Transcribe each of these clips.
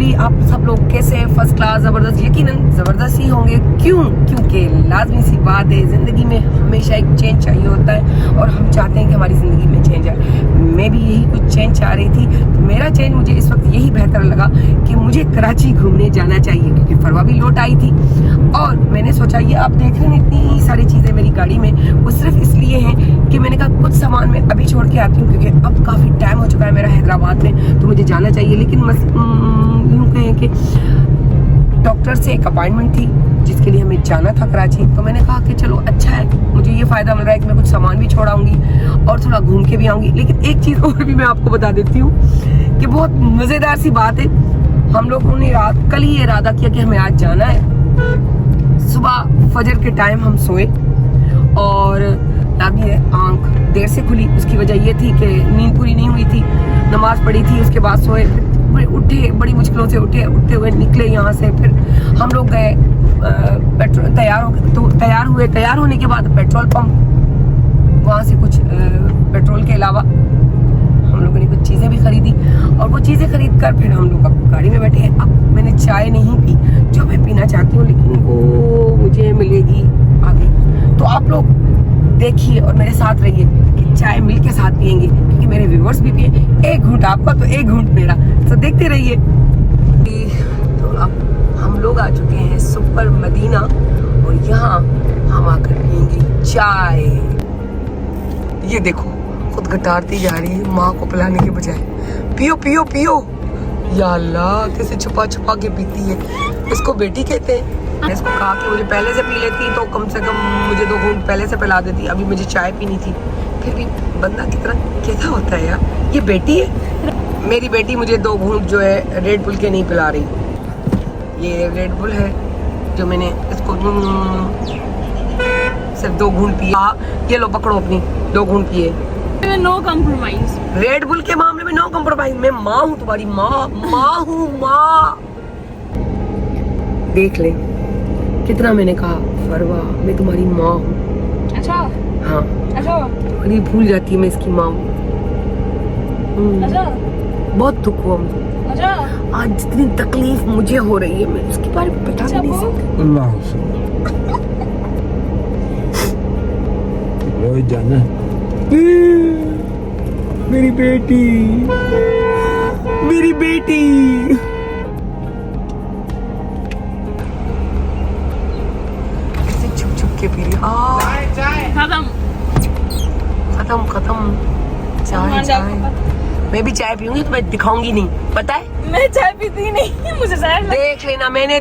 भी आप सब लोग कैसे हैं? फर्स्ट क्लास, जबरदस्त, यकीनन जबरदस्त ही होंगे। क्यों? क्योंकि लाजमी सी बात है, जिंदगी में हमेशा एक चेंज चाहिए होता है और हम चाहते हैं कि हमारी जिंदगी में चेंज आए। मैं भी यही कुछ चेंज चाह रही थी, तो मेरा चेंज मुझे इस वक्त यही बेहतर लगा कि मुझे कराची घूमने जाना चाहिए, क्योंकि फरवा भी लौट आई थी। और मैंने सोचा, ये आप देख रहे हैं इतनी सारी चीजें मेरी गाड़ी में, वो सिर्फ इसलिए हैं कि मैंने कहा कुछ सामान मैं अभी छोड़ के आती हूँ, क्योंकि अब काफी टाइम हो चुका है मेरा हैदराबाद में, तो मुझे जाना चाहिए। लेकिन यूँ कहें कि डॉक्टर से एक अपॉइंटमेंट थी जिसके लिए हमें जाना था कराची, तो मैंने कहा कि चलो अच्छा है, मुझे ये फायदा मिल रहा है कि मैं कुछ सामान भी छोड़ आऊंगी और थोड़ा घूम के भी आऊंगी। लेकिन एक चीज और भी मैं आपको बता देती हूँ कि बहुत मजेदार सी बात है। हम लोगों ने कल ही इरादा किया कि हमें आज जाना है। सुबह फजर के टाइम हम सोए और अभी आंख देर से खुली। उसकी वजह ये थी कि नींद पूरी नहीं हुई थी, नमाज पढ़ी थी, उसके बाद सोए, उठे, बड़ी मुश्किलों से उठते हुए निकले यहाँ से। फिर हम लोग गए पेट्रोल, तैयार होने के बाद पेट्रोल पंप, वहाँ से कुछ पेट्रोल के अलावा हम लोगों ने कुछ चीज़ें भी खरीदी और वो चीज़ें खरीद कर फिर हम लोग अब गाड़ी में बैठे। अब मैंने चाय नहीं पी जो मैं पीना चाहती हूँ, लेकिन वो मुझे मिलेगी आगे। तो आप लोग देखिए और मेरे साथ रहिए कि चाय मिल के साथ पियेंगे, क्योंकि मेरे व्यूअर्स भी पिए। एक घूंट आपका तो एक घूंट मेरा, तो देखते रहिए। तो अब हम लोग आ चुके हैं सुपर मदीना और यहाँ हम आकर पियेंगे चाय। ये देखो खुद घटारती जा रही है माँ को पिलाने के बजाय। पियो पियो पियो, या अल्लाह कैसे छुपा छुपा के पीती है। इसको बेटी कहते हैं। मैंने इसको कहा कि मुझे पहले से पी लेती तो कम से कम मुझे 2 घूंट पहले से पिला देती, अभी मुझे चाय पीनी थी। फिर भी बंदा कितना कैसा होता है यार। ये बेटी है मेरी, बेटी मुझे 2 घूंट जो है रेड बुल के नहीं पिला रही। ये रेड बुल है जो मैंने इसको सिर्फ 2 घूंट पिया। ये लो पकड़ो अपनी, 2 घूंट पिए। नो कॉम्प्रोमाइज, रेड बुल के मामले में नो कॉम्प्रोमाइज। मैं माँ हूँ, तुम्हारी माँ हूँ माँ। देख ले कितना मैंने कहा फरवा मैं तुम्हारी माँ हूँ। अच्छा हाँ अच्छा, अरे भूल जाती है मैं इसकी माँ हूँ। अच्छा बहुत दुख हुआ मुझे अच्छा। आज, जितनी तकलीफ मुझे हो रही है मैं उसके बारे में बता नहीं सकती। जाना मेरी बेटी, मेरी बेटी। ऐसे छुप छुप के पी रही। खत्म खत्म खत्म। चाय चाय, मैं भी चाय पीऊंगी तो मैं दिखाऊंगी नहीं, पता है। मैं चाय पीती नहीं, मुझे शायद देख लेना, मैं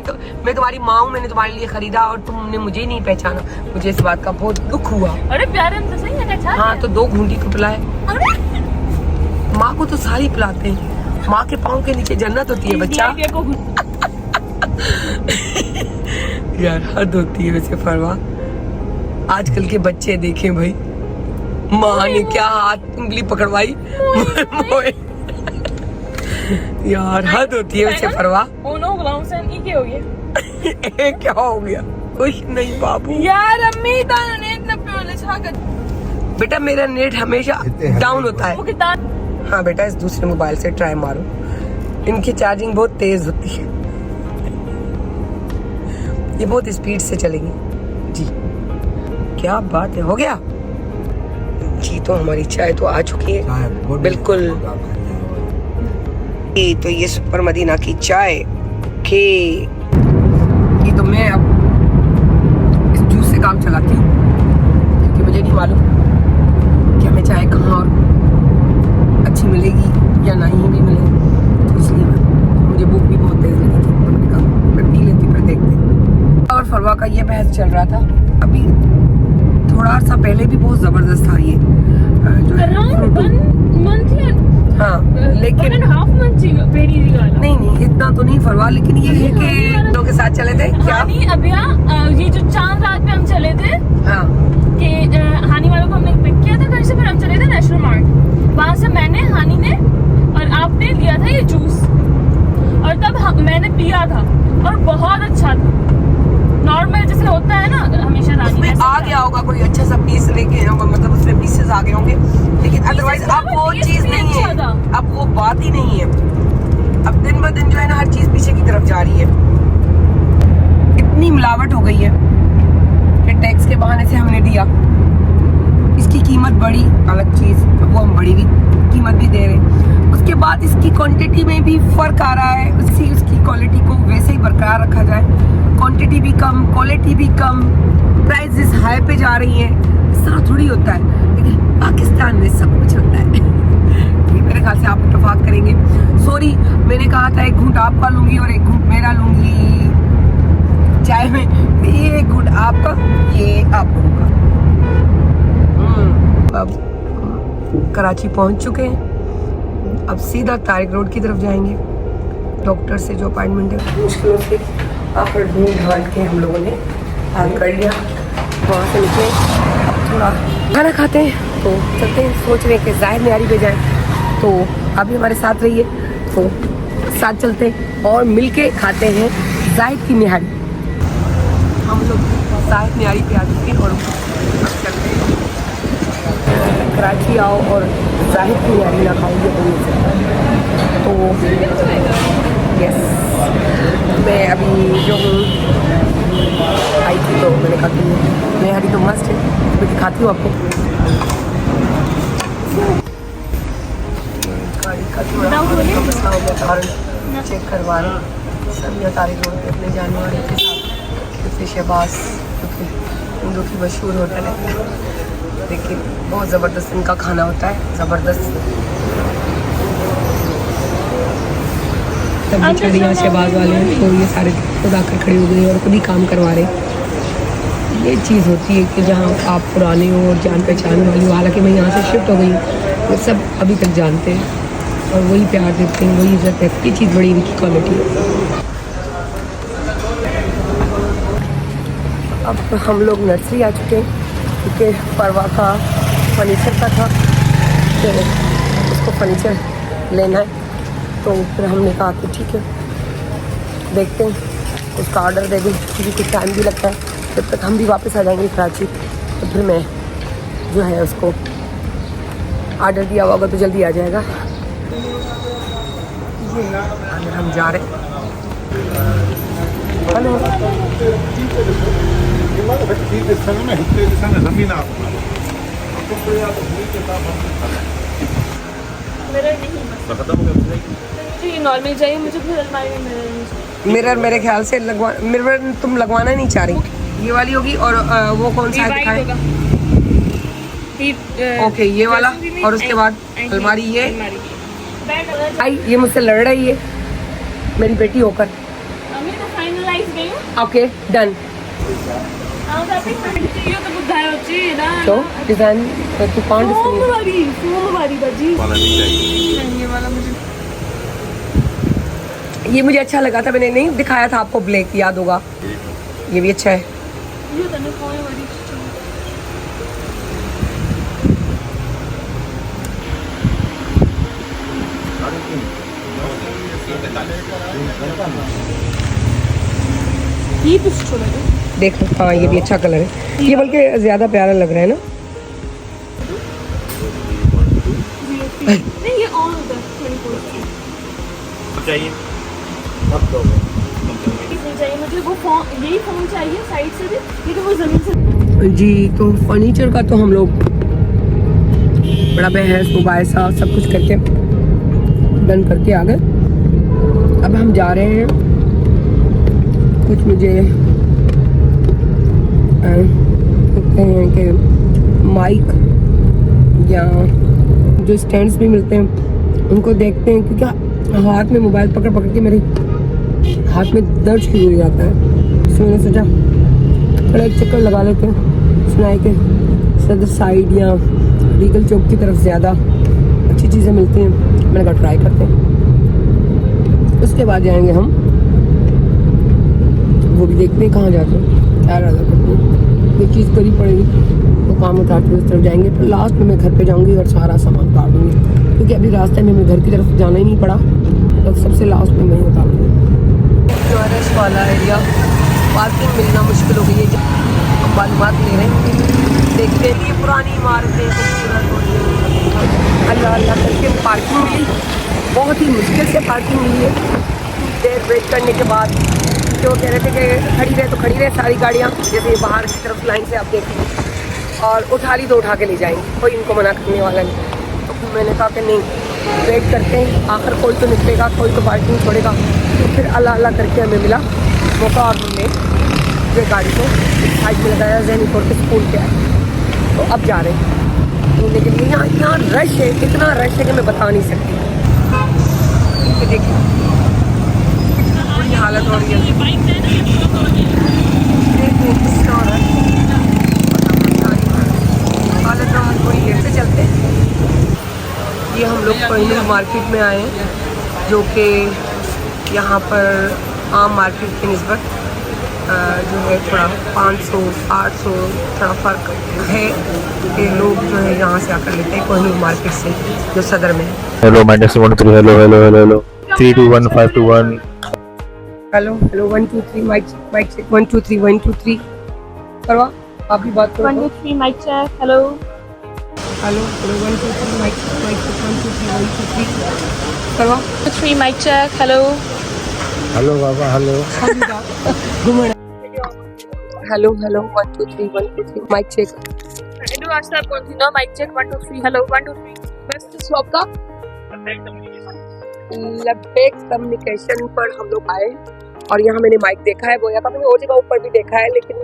तुम्हारी माँ हूँ, मैंने तुम्हारे लिए खरीदा और तुमने मुझे नहीं पहचाना। मुझे इस बात का बहुत दुख हुआ। अरे प्यारे हम तो सही है। अच्छा हाँ तो 2 घूंटी को पिलाए। माँ को तो सारी पिलाते हैं, माँ के पाँव के नीचे जन्नत होती है बच्चा। यार हद होती है वैसे फरवा। आजकल के बच्चे देखें भाई, माँ ने क्या हाथ उंगली पकड़वाई यार हद होती है वैसे फरवा। क्या हो गया? कुछ नहीं बाबू। यार अम्मी बेटा मेरा नेट हमेशा डाउन होता है। हाँ बेटा इस दूसरे मोबाइल से ट्राई मारो, इनकी चार्जिंग बहुत तेज होती है, ये बहुत स्पीड से चलेंगी जी। क्या बात है, हो गया जी। तो हमारी चाय तो आ चुकी है बिल्कुल। तो ये सुपर मदीना की चाय के ये तो मैं अब इस जूस से काम चलाती हूँ, क्योंकि मुझे नहीं मालूम कि हमें चाय कहाँ और अच्छी मिलेगी या नहीं भी मिलेगी। तो इसलिए मुझे भूख भी बहुत तेज लगी थी, तो मैंने कहा मैं पी लेती, फिर देखते। और फरवा का ये बहस चल रहा था अभी थोड़ा सा पहले भी, बहुत जबरदस्त था ये जो हाँ, लेकिन नहीं इतना तो नहीं फरवा, लेकिन ये है कि लोगों के साथ चले थे क्या। ये जो चांद रात पे हम चले थे, हाँ कि हानी वालों को हमने पिक किया था घर से, फिर हम चले थे नेशनल मार्ट। वहाँ से मैंने, हानी ने और आपने लिया था ये जूस, और तब मैंने पिया था और बहुत अच्छा था। नॉर्मल जैसे होता है ना हमेशा रानी आ गया होगा कोई अच्छा सा पीस लेके, मतलब उसमें पीसेस आ गए होंगे, लेकिन अदरवाइज अब वो चीज नहीं है, अब वो बात ही नहीं है। अब दिन ब दिन जो है ना हर चीज पीछे की तरफ जा रही है। इतनी मिलावट हो गई है कि टैक्स के बहाने से हमने दिया, इसकी कीमत बढ़ी, अलग चीज, वो हम बड़ी भी कीमत भी दे रहे हैं। उसके बाद इसकी क्वांटिटी में भी फर्क आ रहा है, उसकी क्वालिटी को वैसे ही बरकरार रखा जाए, क्वांटिटी भी कम, क्वालिटी भी कम, प्राइसेस हाई पे जा रही हैं। इस तरह थोड़ी होता है, लेकिन पाकिस्तान में सब कुछ होता है। मेरे ख्याल से आप इत्तेफाक करेंगे। सॉरी, मैंने कहा था एक घूंट आपका लूंगी और एक घूंट मेरा लूंगी चाय में, ये एक घूंट आपका, ये आप लोगों का। अब कराची पहुंच चुके हैं, अब सीधा तारिक रोड की तरफ जाएंगे। डॉक्टर से जो अपॉइंटमेंट है मुश्किलों से आखिर ढूंढ ढाल के हम लोगों ने हाल कर लिया। वहाँ से निकले, अब थोड़ा खाना खाते हैं तो चलते हैं। सोच रहे हैं कि जाहिर न्यारी पे जाएं, तो अभी हमारे साथ रहिए, तो साथ चलते हैं और मिलके खाते हैं जाहिद की निहारी। हम लोग जाहिद निहारी पे आ चुके हैं और चलते हैं। कराची आओ और जाहिद की निहारी ना खाओगे तो नहीं सकता। तो यस, मैं अभी जो हूँ आई थी तो मैंने कहा कि निहारी तो मस्त है, मैं दिखाती हूँ आपको। गाड़ी का थोड़ा मसला हो गया, कारण चेक करवा रहे सब। यहाँ तारिक रोड पे अपने जाने वाले के साथ क्योंकि शहबाज, क्योंकि हिंदू की मशहूर होटल है, लेकिन बहुत ज़बरदस्त इनका खाना होता है, ज़बरदस्त। तब बेचारे यहाँ शहबाज वाले हैं तो ये सारे खुद आकर खड़े हो गए और खुद ही काम करवा रहे। ये चीज़ होती है कि जहाँ आप पुराने हो और जान पहचान वाली हो, हालांकि मैं यहाँ से शिफ्ट हो गई हूँ, वो सब अभी तक जानते हैं और वही प्यार देते हैं, वही इज्जत है। ये चीज़ बड़ी इनकी क्वालिटी है। अब हम लोग नर्सरी आ चुके हैं क्योंकि परवा का फर्नीचर का था, तो उसको फर्नीचर लेना है। तो फिर हमने कहा कि ठीक है देखते हैं, उसका ऑर्डर दे दें, क्योंकि कुछ टाइम भी लगता है। जब तक हम भी वापस आ जाएंगे कराची तो फिर मैं जो है उसको ऑर्डर दिया होगा तो जल्दी आ जाएगा। ये अंदर हम जा रहे हैं। हेलो, मुझे ये नॉर्मल चाहिए, मुझे फिर अलमारी में मिरर मेरे ख्याल से मिरर तुम लगवाना नहीं चाह रही। ये वाली होगी और वो कौन सा दिखाएं? ओके, ये वाला, और उसके बाद अलमारी ये। आई, ये मुझसे लड़ रही है मेरी बेटी होकर। Okay done. तो डिजाइन तू कौन ये मुझे अच्छा लगा था, मैंने नहीं दिखाया था आपको ब्लैक, याद होगा। ये भी अच्छा है। ये भी अच्छा लगा, देखो। हाँ, ये भी अच्छा कलर है, ये बल्कि ज्यादा प्यारा लग रहा है ना। नहीं, ये ऑन होता है 24 चाहिए। चाहिए मुझे वो फोन, यही फोन चाहिए साइड से भी, लेकिन वो जमीन से जी। तो फर्नीचर का तो हम लोग बड़ा बहस मुबाहिसा सब कुछ करके डन करके आ गए। अब हम जा रहे हैं, कुछ मुझे कहते हैं कि माइक या जो स्टैंड्स भी मिलते हैं उनको देखते हैं, क्योंकि हाथ में मोबाइल पकड़ पकड़ के मेरे हाथ में दर्द शुरू हो जाता है। इसलिए मैंने सोचा थोड़ा एक चक्कर लगा लेते हैं, सुनाए के सदर साइड या रीगल चौक की तरफ ज़्यादा अच्छी चीज़ें मिलती हैं। मैंने कहा ट्राई करते हैं, उसके बाद जाएंगे हम, वो भी देखते हैं कहाँ जाते हैं, क्या इरादा करते हैं। कोई चीज़ करी पड़ेगी तो काम उतारते हुए उस तरफ जाएंगे, फिर लास्ट में मैं घर पे जाऊंगी और सारा सामान उतार दूँगी, क्योंकि अभी रास्ते में मैं घर की तरफ जाना ही नहीं पड़ा, तो सबसे लास्ट में मैं ही उतार दूँगी। रश वाला एरिया, पार्किंग मिलना मुश्किल हो गई है। हम मालूमात ले रहे हैं, देखते हैं। ये पुरानी इमारतें खूबसूरत हो रही है, अल्लाह अल्लाह करके पार्किंग मिली बहुत ही मुश्किल से पार्किंग मिली है, देर वेट करने के बाद। जो कह रहे थे कि खड़ी रहे तो खड़ी रहे सारी गाड़ियाँ, जैसे बाहर की तरफ लाइन से आप देखें, और उठा ली तो उठा के ले जाएंगे, कोई इनको मना करने वाला नहीं। तो मैंने कहा कि नहीं, वेट करते हैं, आखिर कोई तो निकलेगा, कोई तो पार्किंग छोड़ेगा। तो फिर अल्लाह अल्लाह करके हमें मिला मौका, और हमने ये गाड़ी को साइड में लगाया, ज़ैनीपुर के स्कूल के आए। तो अब जा रहे हैं घूमने के लिए। यहाँ रश है, इतना रश है कि मैं बता नहीं सकती। तो देखिए हालत हो रही है, हालत हो रही है। से चलते हैं। ये हम लोग कोहिनूर मार्केट में आए हैं, जो कि यहाँ पर आम मार्केट की निस्बत जो है थोड़ा 500 800 थोड़ा फ़र्क है कि लोग जो है यहाँ से आकर लेते हैं कोहिनूर मार्केट से, जो सदर में है। Hello minus 123 hello hello hello hello 321 521 hello hello 1 2 3 mic check 1 2 3 1 2 3 करवा, आप भी बात करो। 1 2 3 mic check, hello hello hello 1 2 3 mic check 1 2 3 1 2 3 करवा। 3 माइक चेक, हेलो हेलो बाबा hello hello hello 1 2 3 1 2 3 mic check. Hello WhatsApp continue mic check 1 2 3 hello 1 2 3 best shop का लबेक communication पर हम लोग आए, और यहाँ मैंने माइक देखा है, बोया का मैंने और जगह ऊपर भी देखा है, लेकिन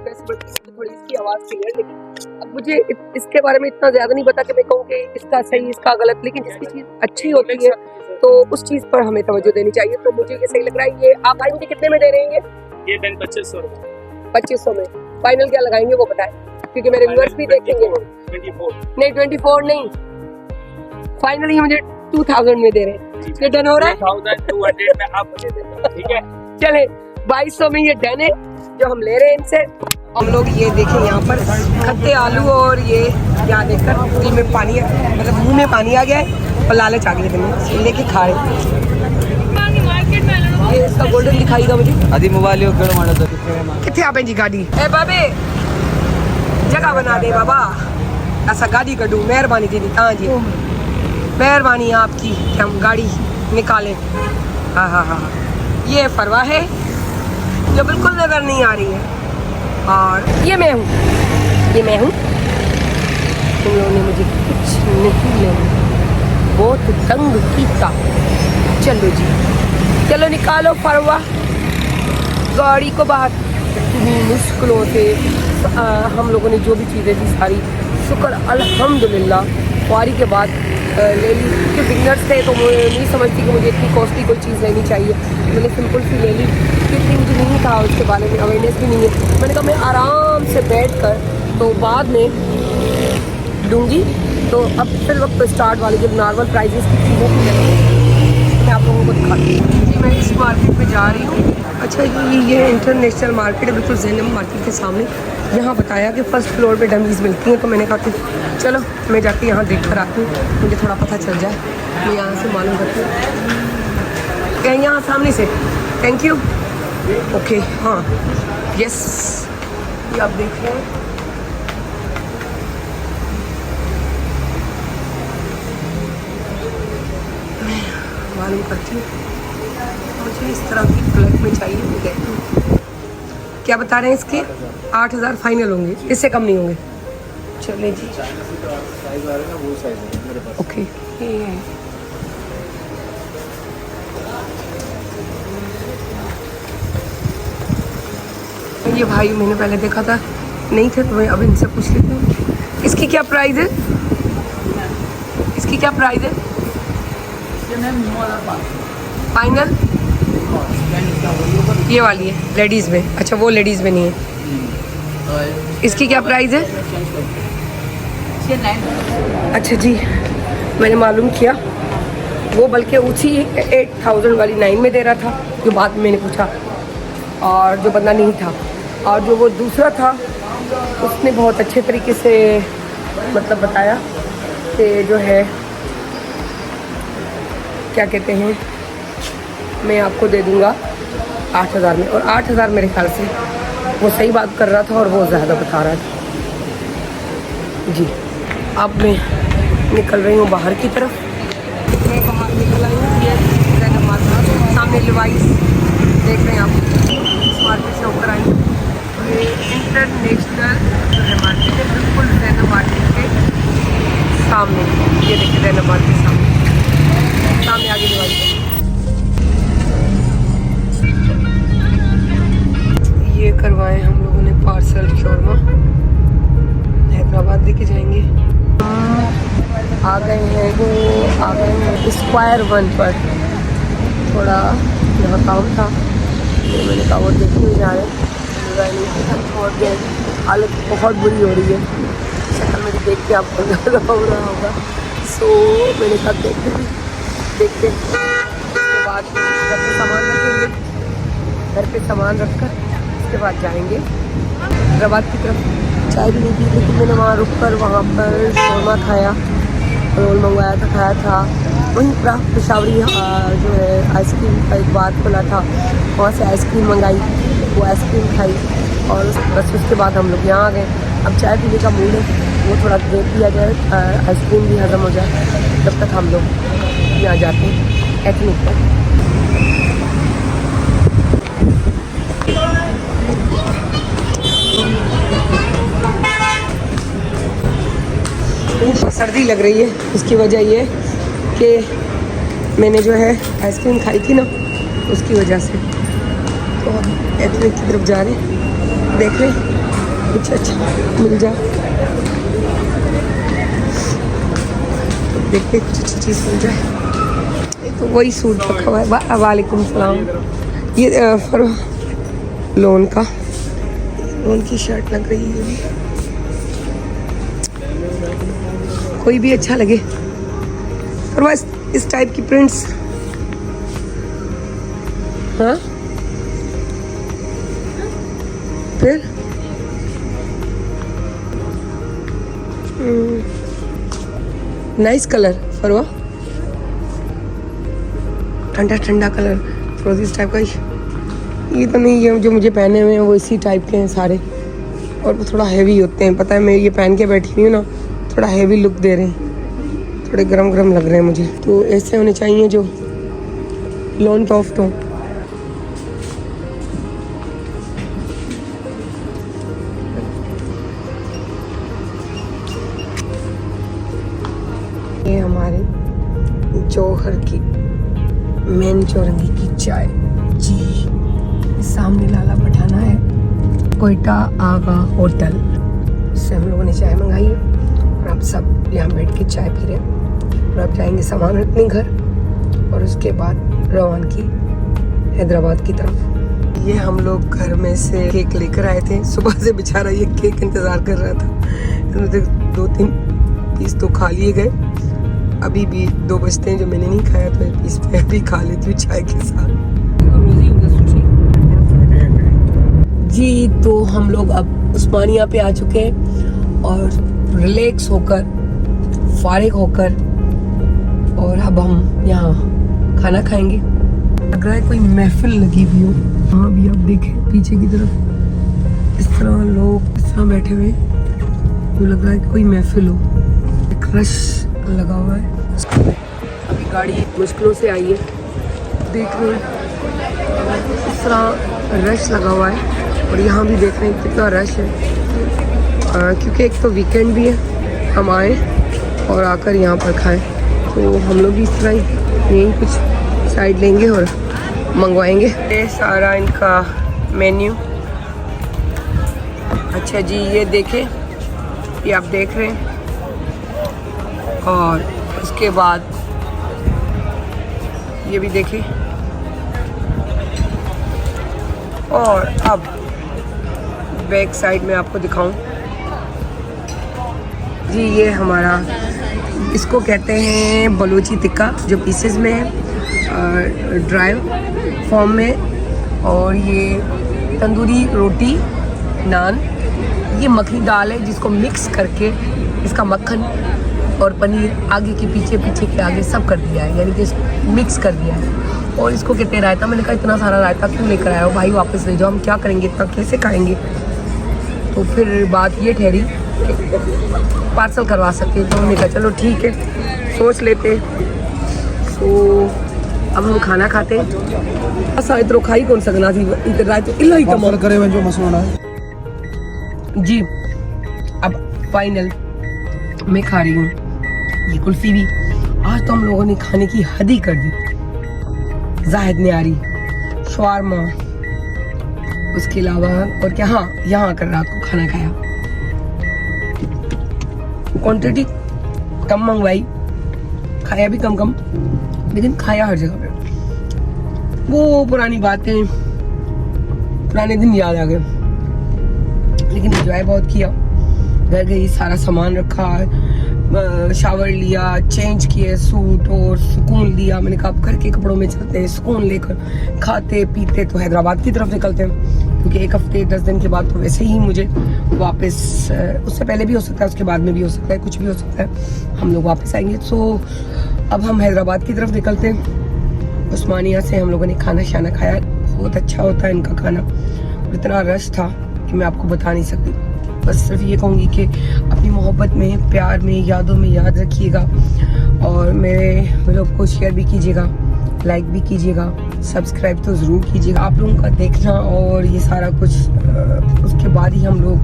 वैसे बच्ची तो थोड़ी इसकी आवाज़ क्लियर, लेकिन अब मुझे इसके बारे में इतना ज़्यादा नहीं पता कि मैं कहूँ कि इसका सही इसका गलत, लेकिन जिसकी चीज़ अच्छी होती है तो उस चीज़ पर हमें तवज्जो देनी चाहिए। तो मुझे ये सही लग रहा है। ये आप भाई मुझे कितने में दे रहे हैं? ये पेन 2500 2500 में। फाइनल क्या लगाएंगे वो बताएं, क्योंकि मेरे व्यूअर्स भी देखेंगे। 24 नहीं 24 नहीं, फाइनली मुझे 2000 में दे रहे हैं। ये डन हो रहा है? 2200 में आप मुझे दे दो, ठीक है? चले 2200 में ये डन है जो हम ले रहे हैं इनसे। हम लोग ये देखें यहाँ पर खट्टे आलू, और ये यहाँ देखकर दिल में पानी, मतलब मुंह में पानी आ गया है और लालच आ गई है, लेके खा रहे। ये इसका गोल्डन दिखाईगा मुझे। आदि मोबाइल यूज मारो तो किथे आप जी गाड़ी ए बाबे जगह बना दे बाबा, ऐसा गाड़ी कढूं, मेहरबानी दीदी हाँ जी, मेहरबानी आपकी कि हम गाड़ी निकालें। हाँ हाँ हाँ, ये फरवा है जो बिल्कुल नजर नहीं आ रही है, और ये मैं हूँ, ये मैं हूँ। तुम लोगों ने मुझे कुछ नहीं लेना, बहुत तंग कीता। चलो जी चलो निकालो फरवा गाड़ी को बाहर। इतनी मुश्किलों से हम लोगों ने जो भी चीज़ें थी सारी, शुक्र अल्हम्दुलिल्लाह वारी के बाद ले ली। क्योंकि बिगनर्स थे तो मुझे नहीं समझती कि मुझे इतनी कॉस्टली कोई चीज़ लेनी चाहिए, मैंने सिंपल सी ले ली, क्योंकि मुझे नहीं था उसके बारे में अवेयरनेस भी नहीं है। मैंने कहा मैं आराम से बैठ कर तो बाद में लूँगी। तो अब फिर वक्त स्टार्ट वाली जो नॉर्मल प्राइजेस की चीज़ों की मैं आप लोगों को दिखाती हूँ। जी मैं इस मार्केट में जा रही हूँ। अच्छा ये इंटरनेशनल मार्केट है, बिल्कुल ज़ैनब मार्केट के सामने। यहाँ बताया कि फर्स्ट फ्लोर पे डमीज़ मिलती हैं, तो मैंने कहा कि चलो मैं जाके यहाँ देख कर आती हूँ, मुझे थोड़ा पता चल जाए, मैं यहाँ से मालूम करती हूँ। यहाँ सामने से, थैंक यू। ओके हाँ यस, ये आप देख रहे हैं। मालूम करती हूँ, मुझे इस तरह की ब्लैक में चाहिए। मैं देखती हूँ क्या बता रहे हैं, इसके 8000 फाइनल होंगे, इससे कम नहीं होंगे। चले जी ओके। ये भाई मैंने पहले देखा था, नहीं थे तो मैं अब इनसे पूछ लेती हूँ इसकी क्या प्राइस है, इसकी क्या प्राइस है फाइनल? ये वाली है लेडीज़ में। अच्छा वो लेडीज़ में नहीं है, इसकी क्या प्राइस है? अच्छा जी मैंने मालूम किया, वो बल्कि ऊँची 8000 वाली 9 में दे रहा था, जो बाद में मैंने पूछा, और जो बंदा नहीं था, और जो वो दूसरा था उसने बहुत अच्छे तरीके से मतलब बताया कि जो है क्या कहते हैं, मैं आपको दे दूँगा 8000 में। और 8000 मेरे ख्याल से वो सही बात कर रहा था और वो ज़्यादा बता रहा था जी। अब मैं निकल रही हूँ बाहर की तरफ। मैं बाहर हमने लिवाइस देख रहे हैं आप इस मार्केट से होकर आई। ये इंटरनेशनल जो है मार्केट है, बिल्कुल रैना मार्केट के सामने। ये देखिए रैना मार्केट के सामने आगे लिवाइस है। ये करवाए हम लोगों ने पार्सल शौरमा, हैदराबाद लेके जाएंगे। आ गए हैं स्क्वायर 1 पर। थोड़ा यहाँ काम था तो मैंने कहा वो देखते हुए जा रहे हैं। और हालत बहुत बुरी हो रही है, शक्ल मेरी देख के आपको अंदाजा हो रहा होगा। सो मैंने कहा देखते उसके बाद घर पे सामान रखेंगे, घर पे सामान रखकर उसके बाद जाएंगे हैदराबाद की तरफ। चाय भी नहीं पी, लेकिन मैंने वहाँ रुक कर वहाँ पर शौरमा खाया, रोल मंगवाया था, खाया था। वहीं पर पेशावरी जो है आइसक्रीम का एक बार खुला था, वहाँ से आइसक्रीम मंगाई, वो आइसक्रीम खाई और बस उसके बाद हम लोग यहाँ आ गए। अब चाय पीने का मूड है, वो थोड़ा देर पिया जाए, आइसक्रीम भी हजम हो जाए, तब तक हम लोग यहाँ जाते हैं एथनिक पर। सर्दी लग रही है, उसकी वजह ये कि मैंने जो है आइसक्रीम खाई थी ना, उसकी वजह से। तो हम एथनिक की तरफ जा रहे हैं, देख रहे हैं कुछ अच्छा मिल जाए, देखते कुछ अच्छी चीज़ मिल जाए। तो वही सूट रखा हुआ है। वालेकुम सलाम। ये लोन की शर्ट लग रही है, कोई भी अच्छा लगे, और बस इस टाइप की प्रिंट्स। हाँ फिर नाइस कलर फरवा, ठंडा ठंडा कलर, थोड़ा इस टाइप का। ये तो नहीं, ये जो मुझे पहने हुए हैं वो इसी टाइप के हैं सारे, और वो थोड़ा हैवी होते हैं। पता है मैं ये पहन के बैठी हुई हूँ ना, थोड़ा हैवी लुक दे रहे हैं, थोड़े गरम गरम लग रहे हैं मुझे। तो ऐसे होने चाहिए जो लॉन टॉफ्ट हो। ये हमारे जौहर की मेन चौरंगी की चाय जी, सामने लाला पठाना है, कोयटा आगा होटल से हम लोगों ने चाय मंगाई है। और अब सब यहाँ बैठ के चाय पी रहे हैं। और अब जाएंगे सामान रखने घर, और उसके बाद रवानगी हैदराबाद की तरफ। ये हम लोग घर में से केक लेकर आए थे। सुबह से बेचारा ये केक इंतज़ार कर रहा था, तो 2-3 पीस तो खा लिए गए। अभी भी 2 बजते हैं जो मैंने नहीं खाया, तो एक पीस मैं भी खा लेती हूँ चाय के साथ जी। तो हम लोग अब उस्मानिया पे आ चुके हैं और रिलैक्स होकर, फारिग होकर, और अब हम यहाँ खाना खाएंगे। लग रहा है कोई महफिल लगी हुई हो। हाँ भी आप देखें पीछे की तरफ, इस तरह लोग इस तरह बैठे हुए, तो लग रहा है कि कोई महफिल हो। एक रश लगा हुआ है। अभी गाड़ी मुश्किलों से आई है, देख रहे हैं इस तरह रश लगा हुआ है। और यहाँ भी देख रहे हैं कितना रश है, क्योंकि एक तो वीकेंड भी है। हम आए और आकर यहाँ पर खाएं, तो हम लोग भी इस तरह ही यहीं कुछ साइड लेंगे और मंगवाएंगे। ये सारा इनका मेन्यू। अच्छा जी, ये देखें, ये आप देख रहे हैं। और उसके बाद ये भी देखें। और अब बैक साइड में आपको दिखाऊं जी, ये हमारा, इसको कहते हैं बलोची टिक्का, जो पीसेस में है, ड्राई फॉर्म में। और ये तंदूरी रोटी, नान, ये मखनी दाल है जिसको मिक्स करके इसका मक्खन और पनीर आगे के पीछे, पीछे के आगे सब कर दिया है, यानी कि इसको मिक्स कर दिया है। और इसको कहते हैं रायता। मैंने कहा इतना सारा रायता क्यों लेकर आया हो भाई, वापस ले जाओ, हम क्या करेंगे इतना, कैसे खाएंगे। तो फिर बात ये ठहरी पार्सल करवा सकते हैं, तो हमने कहा चलो ठीक है, सोच लेते। तो अब हम खाना खाते हैं। असां एतिरो खाई कोन सघंदासीं, इते राति इलाही कम ऑफर करे वञो मसलो न जी। अब फाइनल मैं खा रही हूँ ये कुल्फी भी। आज तो हम लोगों ने खाने की हद ही कर दी। जाहिद न्यारी, शवारमा, उसके अलावा और क्या, हाँ यहाँ आकर रात को खाना खाया। क्वांटिटी कम मंगवाई, खाया भी कम कम, लेकिन खाया हर जगह पे। वो पुरानी बातें, पुराने दिन याद आ गए, लेकिन एंजॉय बहुत किया। घर गई, सारा सामान रखा, शावर लिया, चेंज किए सूट और सुकून लिया। मैंने कहा अब घर के कपड़ों में चलते हैं, सुकून लेकर खाते पीते तो हैदराबाद की तरफ निकलते हैं, क्योंकि 1 हफ्ते 10 दिन के बाद तो वैसे ही मुझे वापस, उससे पहले भी हो सकता है, उसके बाद में भी हो सकता है, कुछ भी हो सकता है, हम लोग वापस आएंगे। सो अब हम हैदराबाद की तरफ निकलते हैं। उस्मानिया से हम लोगों ने खाना शाना खाया, बहुत अच्छा होता है इनका खाना, और इतना रश था कि मैं आपको बता नहीं सकती। बस सिर्फ ये कहूँगी कि अपनी मोहब्बत में, प्यार में, यादों में याद रखिएगा, और मेरे व्लॉग को शेयर भी कीजिएगा, लाइक भी कीजिएगा, सब्सक्राइब तो ज़रूर कीजिएगा। आप लोगों का देखना और ये सारा कुछ, उसके बाद ही हम लोग,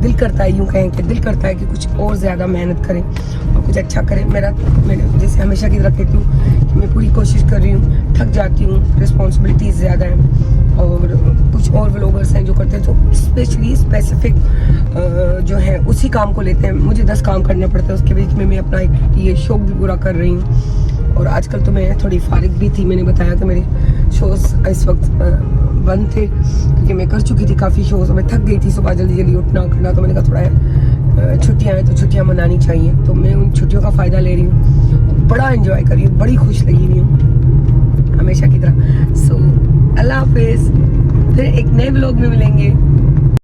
दिल करता है, यूँ कहें कि दिल करता है कि कुछ और ज़्यादा मेहनत करें और कुछ अच्छा करें। मैंने जैसे हमेशा की तरह कहती हूँ कि मैं पूरी कोशिश कर रही हूँ, थक जाती हूँ, रिस्पॉन्सिबिलिटीज़ ज़्यादा हैं, और कुछ और व्लॉगर्स हैं जो करते हैं, तो स्पेशली स्पेसिफिक जो है उसी काम को लेते हैं। मुझे 10 काम करने पड़ते हैं, उसके बीच में मैं अपना एक ये शौक भी पूरा कर रही हूँ। और आजकल तो मैं थोड़ी फारिग भी थी, मैंने बताया कि मेरे शोज़ इस वक्त बंद थे, क्योंकि मैं कर चुकी थी काफ़ी शोज़। मैं थक गई थी सुबह जल्दी जल्दी उठना करना, तो मैंने कहा थोड़ा छुट्टियाँ हैं तो छुट्टियाँ मनानी चाहिए, तो मैं उन छुट्टियों का फ़ायदा ले रही हूँ, बड़ा एंजॉय कर रही हूँ, बड़ी खुश लगी हुई हूँ हमेशा की तरह। सो अल्लाह हाफिज़, फिर एक नए व्लॉग में मिलेंगे।